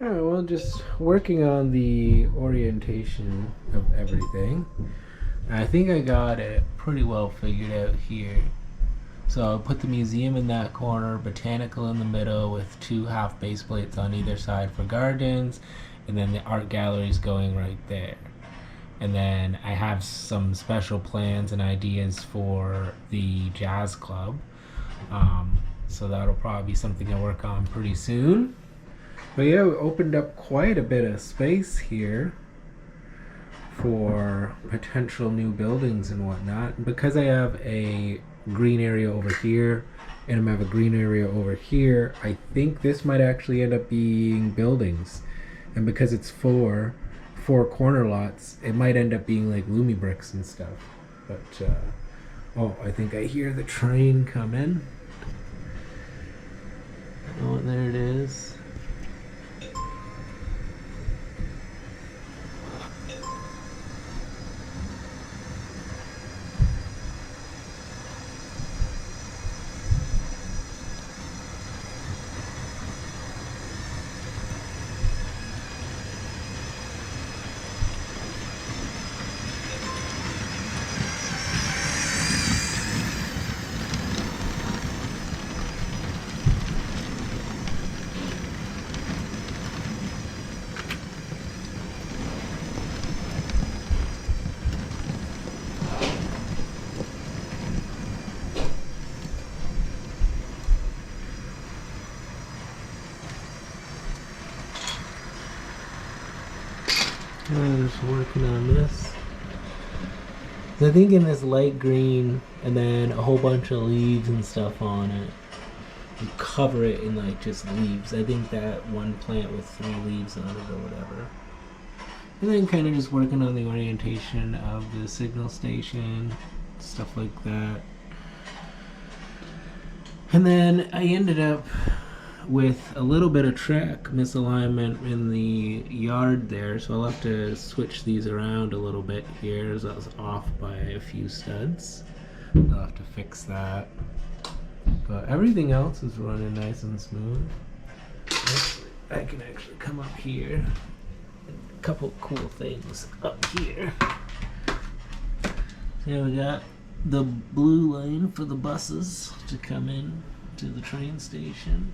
Oh, well, just working on the orientation of everything. I think I got it pretty well figured out here. So I'll put the museum in that corner, botanical in the middle with two half base plates on either side for gardens, and then the art gallery's going right there. And then I have some special plans and ideas for the jazz club. Um, so that'll probably be something I work on pretty soon. But yeah, we opened up quite a bit of space here for potential new buildings and whatnot. Because I have a green area over here and I have a green area over here, I think this might actually end up being buildings. And because it's four corner lots, it might end up being like Lumi bricks and stuff. But oh, I think I hear the train coming. Oh, there it is. I'm just working on this. I think in this light green and then a whole bunch of leaves and stuff on it. You cover it in like just leaves. I think that one plant with 3 leaves on it or whatever. And then kind of just working on the orientation of the signal station, stuff like that. And then I ended up with a little bit of track misalignment in the yard there, so I'll have to switch these around a little bit here as I was off by a few studs. I'll have to fix that. But everything else is running nice and smooth. I can actually come up here. A couple cool things up here. Here we got the blue lane for the buses to come in to the train station.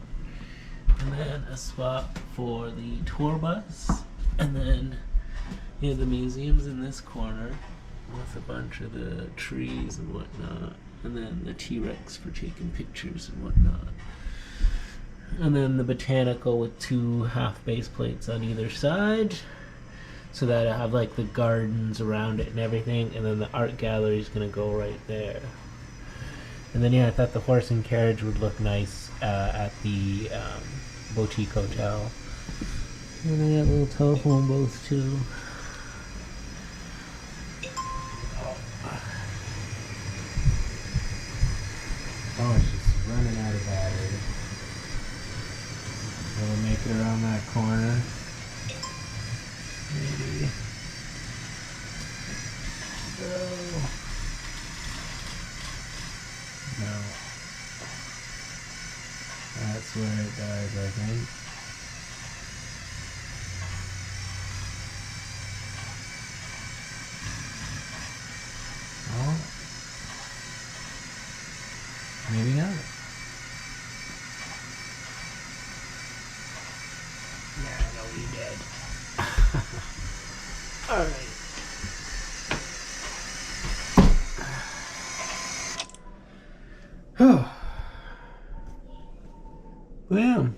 And then a spot for the tour bus. And then the museum's in this corner with a bunch of the trees and whatnot. And then the T-Rex for taking pictures and whatnot. And then the botanical with 2 half base plates on either side. So that I have like the gardens around it and everything. And then the art gallery is going to go right there. And then yeah, I thought the horse and carriage would look nice at the boutique hotel. And I got little telephone booths too. Oh, it's just running out of battery. We'll make it around that corner. Maybe. Oh. No. That's where it dies, I think. Oh. Maybe not. Yeah, I know he did. Alright. Oh. Yeah.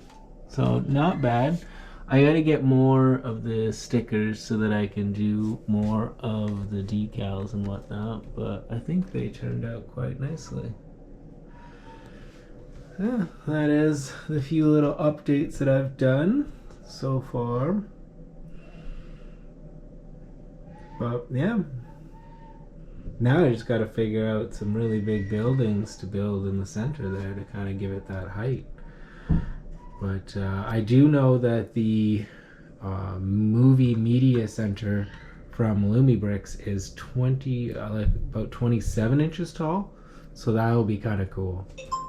So, not bad. I gotta get more of the stickers so that I can do more of the decals and whatnot, but I think they turned out quite nicely. Yeah, that is the few little updates that I've done so far. But yeah, now I just got to figure out some really big buildings to build in the center there to kind of give it that height. But I do know that the movie media center from Lumi Bricks is about 27 inches tall, so that will be kind of cool.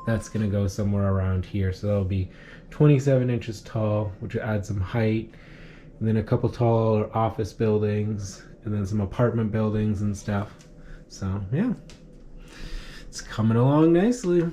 that's going to go somewhere around here. So that'll be 27 inches tall, which will add some height. And then a couple taller office buildings, and then some apartment buildings and stuff. So yeah, it's coming along nicely.